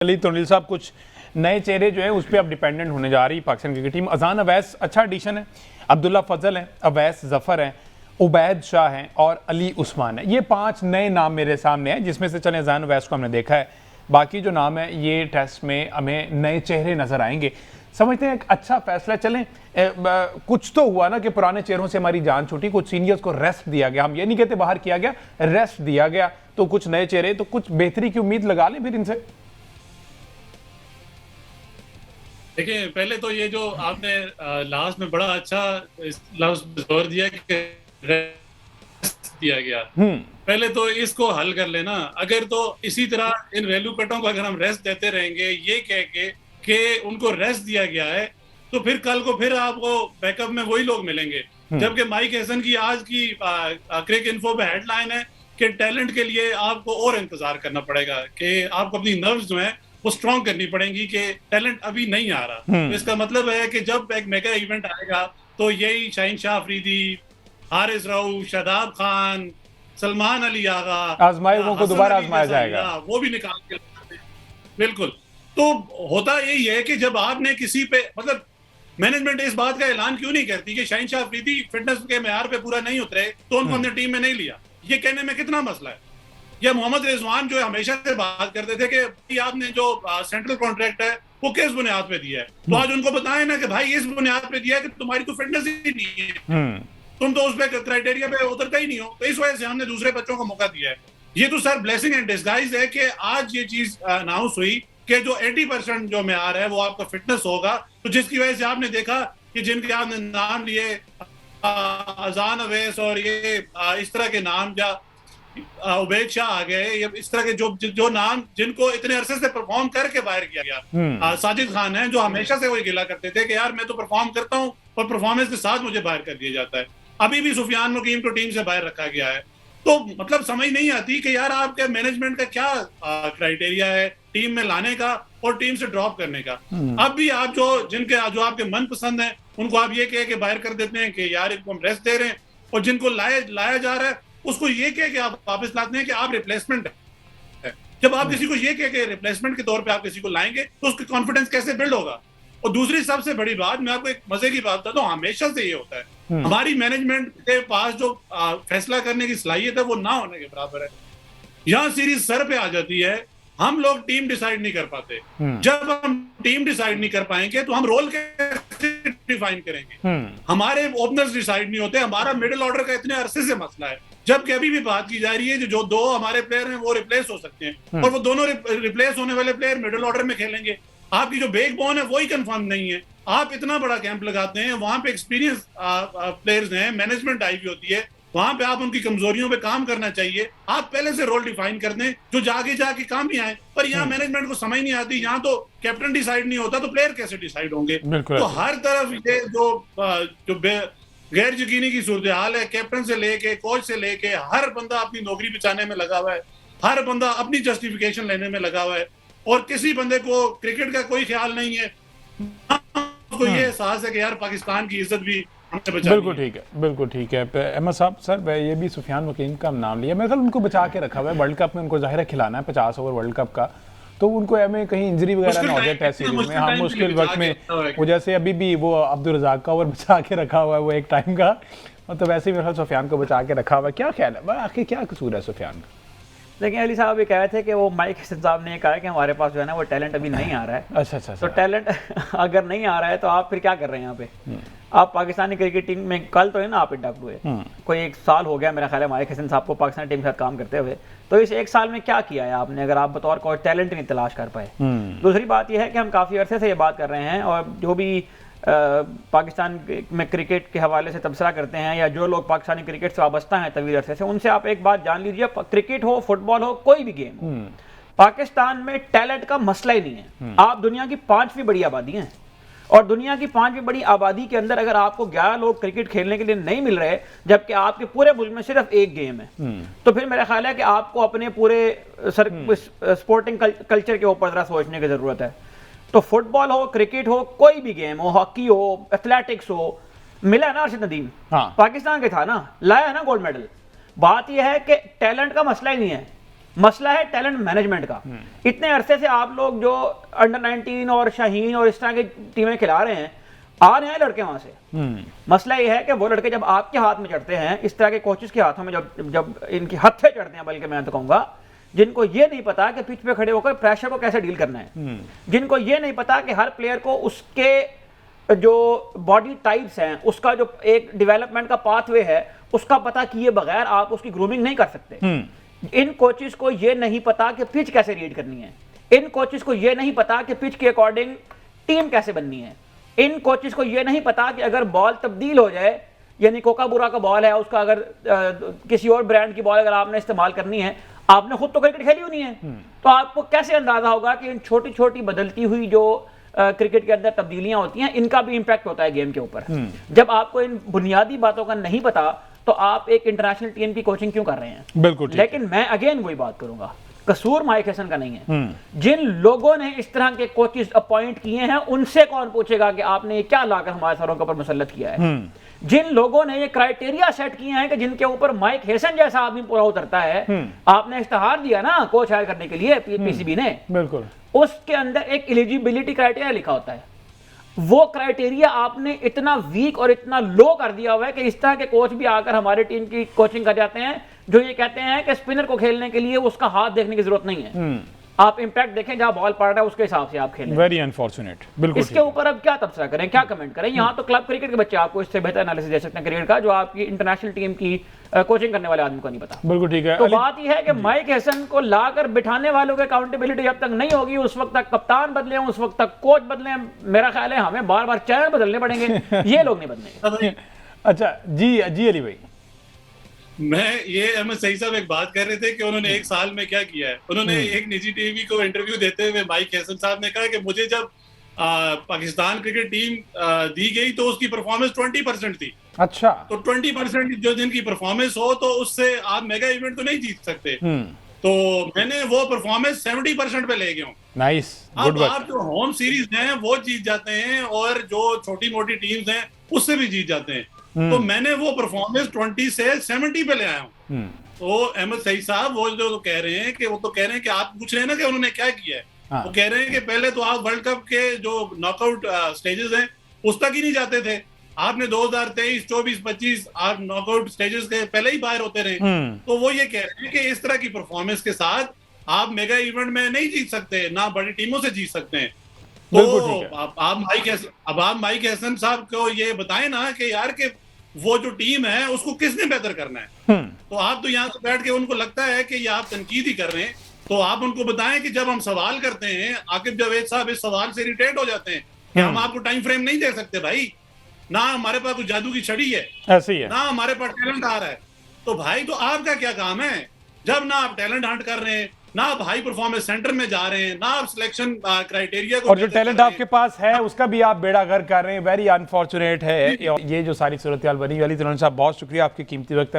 अली तोनील साहब, कुछ नए चेहरे जो है उस पर अब डिपेंडेंट होने जा रही है पाकिस्तान क्रिकेट टीम। अजान अवैस अच्छा एडिशन है, अब्दुल्ला फजल है, अवैस जफ़र है, उबैद शाह हैं और अली उस्मान है। ये 5 नए नाम मेरे सामने हैं, जिसमें से चले अजान अवैस को हमने देखा है, बाकी जो नाम है ये टेस्ट में हमें नए चेहरे नजर आएंगे। समझते हैं एक अच्छा फैसला। चलें कुछ तो हुआ ना कि पुराने चेहरों से हमारी जान छूटी, कुछ सीनियर्स को रेस्ट दिया गया। हम ये नहीं कहते बाहर किया गया, रेस्ट दिया गया, तो कुछ नए चेहरे, तो कुछ बेहतरी की उम्मीद लगा लें फिर इनसे। देखिए, पहले तो ये जो आपने लास्ट में बड़ा अच्छा लफ्ज जोर दिया कि रेस्ट दिया गया, पहले तो इसको हल कर लेना। अगर तो इसी तरह इन वैल्यू कटों को अगर हम रेस्ट देते रहेंगे ये कह के कि उनको रेस्ट दिया गया है, तो फिर कल को फिर आपको बैकअप में वही लोग मिलेंगे। जबकि माइक हैसन की आज की क्रिक इन्फो पे हेडलाइन है कि टैलेंट के लिए आपको और इंतजार करना पड़ेगा, कि आपको अपनी नर्व्स जो है वो स्ट्रॉन्ग करनी पड़ेगी कि टैलेंट अभी नहीं आ रहा। तो इसका मतलब है कि जब एक मेगा इवेंट आएगा तो यही शाहीन शाह अफरीदी, हारिस रऊफ, शादाब खान, सलमान अली आगा, आजमाए को दोबारा आजमाया जाएगा, वो भी निकाल के बिल्कुल। तो होता यही है कि जब आपने किसी पे, मतलब मैनेजमेंट इस बात का ऐलान क्यों नहीं करती कि शाहीन शाह अफरीदी फिटनेस के मेयार पे पूरा नहीं उतरे तो उनको हमने टीम में नहीं लिया। ये कहने में कितना मसला है। या मोहम्मद रिजवान जो हमेशा से बात करते थे कि आपने जो सेंट्रल कॉन्ट्रैक्ट है वो किस बुनियाद पे दिया है, तो आज उनको बताएं ना कि भाई इस बुनियाद पे दिया है कि तुम्हारी तो फिटनेस ही नहीं है, तुम तो उस पे क्राइटेरिया पे उतरता ही नहीं हो, तो इस वजह से हमने दूसरे बच्चों को मौका दिया है। ये तो सर ब्लेसिंग एंड डिस्गाइज है कि आज ये चीज अनाउंस हुई कि जो 80% जो मेयार है वो आपका फिटनेस होगा। तो जिसकी वजह से आपने देखा कि जिनके आपने नाम लिए अजान अवैस और ये इस तरह के नाम, या उबैद शाह आ गए, ये इस तरह के जो नाम जिनको इतने अरसे से परफॉर्म करके बाहर किया गया, साजिद खान है जो हमेशा से वही गिला करते थे कि यार मैं तो परफॉर्म करता हूं और परफॉर्मेंस के साथ मुझे बाहर कर दिया जाता है। अभी भी सुफियान मुकीम को टीम से बाहर रखा गया है। तो मतलब समझ नहीं आती कि यार आपके मैनेजमेंट का क्या क्राइटेरिया है टीम में लाने का और टीम से ड्रॉप करने का। अब भी आप जो आपके मन पसंद है उनको आप ये कह के बाहर कर देते हैं कि यार इनको हम रेस्ट दे रहे हैं, और जिनको लाया जा रहा है उसको ये कह के आप वापस लाते हैं कि आप रिप्लेसमेंट है। जब आप किसी को ये कह के रिप्लेसमेंट के तौर पे आप किसी को लाएंगे तो उसका कॉन्फिडेंस कैसे बिल्ड होगा। और दूसरी सबसे बड़ी बात, मैं आपको एक मजे की बात बताता हूँ, हमेशा से ये होता है हमारी मैनेजमेंट के पास जो फैसला करने की सलाहियत है वो ना होने के बराबर है। यहाँ सीरीज सर पे आ जाती है, हम लोग टीम डिसाइड नहीं कर पाते। जब हम टीम डिसाइड नहीं कर पाएंगे तो हम रोल कैसे डिफाइन करेंगे। हमारे ओपनर्स डिसाइड नहीं होते, हमारा मिडिल ऑर्डर का इतने अरसे से मसला है। जबकि अभी भी बात की जा रही है जो 2 हमारे प्लेयर हैं वो रिप्लेस हो सकते हैं, और वो दोनों रिप्लेस होने वाले प्लेयर मिडिल ऑर्डर में खेलेंगे। आपकी जो बैकबोन है वही कंफर्म नहीं है। आप इतना बड़ा कैंप लगाते हैं, वहां पे एक्सपीरियंस प्लेयर्स हैं, मैनेजमेंट आई हुई होती है, वहां पे आप उनकी कमजोरियों पे काम करना चाहिए। आप पहले से रोल डिफाइन कर दें जो जाके काम भी आए। पर यहाँ मैनेजमेंट को समझ नहीं आती, यहाँ तो कैप्टन डिसाइड नहीं होता तो प्लेयर कैसे डिसाइड होंगे। तो हर तरफ ये जो गैर यकीनी की सूरत हाल है, कैप्टन से लेके कोच से लेके हर बंदा अपनी नौकरी बचाने में लगा हुआ है, हर बंदा अपनी जस्टिफिकेशन लेने में लगा हुआ है, और किसी बंदे को क्रिकेट का कोई ख्याल नहीं है। तो ये एहसास है कि यार पाकिस्तान की इज्जत भी बिल्कुल ठीक है, बिल्कुल ठीक है। अहमद साहब, सर ये भी सुफियान मुकीम का नाम लिया, मेरे ख्याल उनको बचा के रखा हुआ है। वर्ल्ड कप में उनको जाहिर है खिलाना है 50 ओवर वर्ल्ड कप का, तो उनको हमें कहीं इंजरी वगैरह ना हो जाए टेस्ट सीरीज में। हम मुश्किल वक्त में वो जैसे अभी भी वो अब्दुल रज़ाक का ओवर बचा के रखा हुआ है वो एक टाइम का, मतलब वैसे ही मेरे ख्याल सुफियान को बचा के रखा हुआ है। क्या ख्याल है आखिर क्या कसूर है सुफियान का? लेकिन अली साहब ये कह रहे थे कि वो माइक हैसन साहब ने कहा कि हमारे पास जो है ना वो टैलेंट अभी नहीं आ रहा है। अच्छा। तो टैलेंट अगर नहीं आ रहा है तो आप फिर क्या कर रहे हैं यहाँ पे? आप पाकिस्तानी क्रिकेट टीम में कल तो है ना आप इंडक्ट हुए, कोई 1 साल हो गया मेरा ख्याल है माइक हैसन साहब को पाकिस्तानी टीम के साथ काम करते हुए। तो इस 1 साल में क्या किया है आपने, अगर आप बतौर कोई टैलेंट नहीं तलाश कर पाए? दूसरी बात यह है कि हम काफ़ी अरसे से ये बात कर रहे हैं, और जो भी पाकिस्तान में क्रिकेट के हवाले से तबसरा करते हैं या जो लोग पाकिस्तानी क्रिकेट से वाबस्ता हैं तवील अरसे से, उनसे आप एक बात जान लीजिए, क्रिकेट हो, फुटबॉल हो, कोई भी गेम, पाकिस्तान में टैलेंट का मसला ही नहीं है। आप दुनिया की 5वीं बड़ी आबादी हैं, और दुनिया की 5वीं बड़ी आबादी के अंदर अगर आपको 11 लोग क्रिकेट खेलने के लिए नहीं मिल रहे, जबकि आपके पूरे मुल्क में सिर्फ एक गेम है, तो फिर मेरा ख्याल है कि आपको अपने पूरे स्पोर्टिंग कल्चर के ऊपर जरा सोचने की जरूरत है। तो फुटबॉल हो, क्रिकेट हो, कोई भी गेम हो, हॉकी हो, एथलेटिक्स हो, मिला है ना अर्शद नदीम, पाकिस्तान के था ना, लाया है ना गोल्ड मेडल। बात यह है कि टैलेंट का मसला ही नहीं है, मसला है टैलेंट मैनेजमेंट का। इतने अरसे से आप लोग जो अंडर 19 और शाहीन और इस तरह की टीमें खिला रहे हैं, आ रहे हैं लड़के वहां से। मसला ये है कि वो लड़के जब आपके हाथ में चढ़ते हैं, इस तरह के कोचेस के हाथों में जब इनके हत्थे चढ़ते हैं, बल्कि मैं तो कहूंगा, जिनको ये नहीं पता कि पिच पे खड़े होकर प्रेशर को कैसे डील करना है, जिनको ये नहीं पता कि हर प्लेयर को उसके जो बॉडी टाइप्स हैं, उसका जो एक डेवलपमेंट का पाथवे है, उसका पता किए बगैर आप उसकी ग्रूमिंग नहीं कर सकते। इन कोचेस को ये नहीं पता कि पिच कैसे रीड करनी है, इन कोचेस को ये नहीं पता कि पिच के अकॉर्डिंग टीम कैसे बननी है, इन कोचेस को ये नहीं पता कि अगर बॉल तब्दील हो जाए, यानी कोकाबुरा का बॉल है, उसका अगर किसी और ब्रांड की बॉल अगर आपने इस्तेमाल करनी है, आपने खुद तो क्रिकेट खेली नहीं है, तो आपको कैसे अंदाजा होगा कि इन छोटी छोटी बदलती हुई जो क्रिकेट के अंदर तब्दीलियां होती हैं, इनका भी इंपैक्ट होता है गेम के ऊपर। जब आपको इन बुनियादी बातों का नहीं पता, तो आप एक इंटरनेशनल टीम की कोचिंग क्यों कर रहे हैं? बिल्कुल। लेकिन मैं अगेन वही बात करूंगा, कसूर माइक हैसन का नहीं है। जिन लोगों ने इस तरह के कोचेस अपॉइंट किए हैं, उनसे कौन पूछेगा कि आपने ये क्या लाकर हमारे सरों के ऊपर मुसल्लत किया है? जिन लोगों ने ये क्राइटेरिया सेट किए हैं कि जिनके ऊपर माइक हैसन जैसा आदमी पूरा उतरता है, आपने इश्तहार दिया ना कोच हायर करने के लिए पीसीबी ने, बिल्कुल, उसके अंदर एक एलिजिबिलिटी क्राइटेरिया लिखा होता है। वो क्राइटेरिया आपने इतना वीक और इतना लो कर दिया हुआ है कि इस तरह के कोच भी आकर हमारे टीम की कोचिंग कर जाते हैं, जो ये कहते हैं कि स्पिनर को खेलने के लिए उसका हाथ देखने की जरूरत नहीं है, आप इंपैक्ट देखें जहां बॉल पड़ रहा है उसके हिसाब से आप खेलें। Very unfortunate. बिल्कुल। इसके ऊपर अब क्या तबसरा करें, क्या कमेंट करें? यहाँ तो क्लब क्रिकेट के बच्चे आपको इससे बेहतर एनालिसिस दे सकते हैं क्रिकेट का, जो आपकी इंटरनेशनल टीम की कोचिंग करने वाले आदमी को नहीं पता। बिल्कुल ठीक है। तो बात यह है कि माइक हैसन को लाकर बिठाने वालों की अकाउंटेबिलिटी जब तक नहीं होगी, उस वक्त तक कप्तान बदले, उस वक्त तक कोच बदले, मेरा ख्याल है हमें बार बार चैनल बदलने पड़ेंगे, ये लोग नहीं बदलेंगे। अच्छा जी अली भाई, मैं ये अहमद सही साहब एक बात कर रहे थे कि उन्होंने एक साल में क्या किया है। उन्होंने एक निजी टीवी को इंटरव्यू देते हुए माइक हैसन साहब ने कहा कि मुझे जब पाकिस्तान क्रिकेट टीम दी गई तो उसकी परफॉर्मेंस 20% थी। अच्छा, तो 20% जो जिनकी परफॉर्मेंस हो तो उससे आप मेगा इवेंट तो नहीं जीत सकते। तो मैंने वो परफॉर्मेंस 70% पे ले गया हूँ। नाइस। अब आप जो होम सीरीज हैं वो जीत जाते हैं और जो छोटी मोटी टीम्स हैं उससे भी जीत जाते हैं। तो मैंने वो परफॉर्मेंस 20 से 70 पे ले आया हूँ। तो अहमद सईद साहब वो जो कह रहे हैं कि वो तो कह रहे हैं कि आप पूछ रहे हैं ना कि उन्होंने क्या किया है। हाँ। वो कह रहे हैं कि पहले तो आप वर्ल्ड कप के जो नॉकआउट स्टेजेस हैं उस तक ही नहीं जाते थे। आपने 2023, 24, 25 आप नॉकआउट स्टेजेस के पहले ही बाहर होते रहे। तो वो ये कह रहे हैं कि इस तरह की परफॉर्मेंस के साथ आप मेगा इवेंट में नहीं जीत सकते, ना बड़ी टीमों से जीत सकते हैं। तो आप माइक हैसन साहब को ये बताएं ना कि यार के वो जो टीम है उसको किसने बेहतर करना है। तो आप तो यहाँ से बैठ के उनको लगता है कि ये आप तनकीद ही कर रहे हैं। तो आप उनको बताएं कि जब हम सवाल करते हैं, आकिब जावेद साहब इस सवाल से इरिटेट हो जाते हैं कि हम आपको टाइम फ्रेम नहीं दे सकते भाई, ना हमारे पास कुछ जादू की छड़ी है, ऐसे ही है, ना हमारे पास टैलेंट आ रहा है। तो भाई तो आपका क्या काम है जब ना आप टैलेंट हंट कर रहे हैं, ना आप हाई परफॉर्मेंस सेंटर में जा रहे हैं, ना आप सिलेक्शन क्राइटेरिया को, और जो टैलेंट आपके पास है उसका भी आप बेड़ा गर्क कर रहे हैं। वेरी अनफॉर्चुनेट है ये जो सारी सूरत हाल बनी। अली तनवीर साहब बहुत शुक्रिया, आपकी कीमती वक्त है।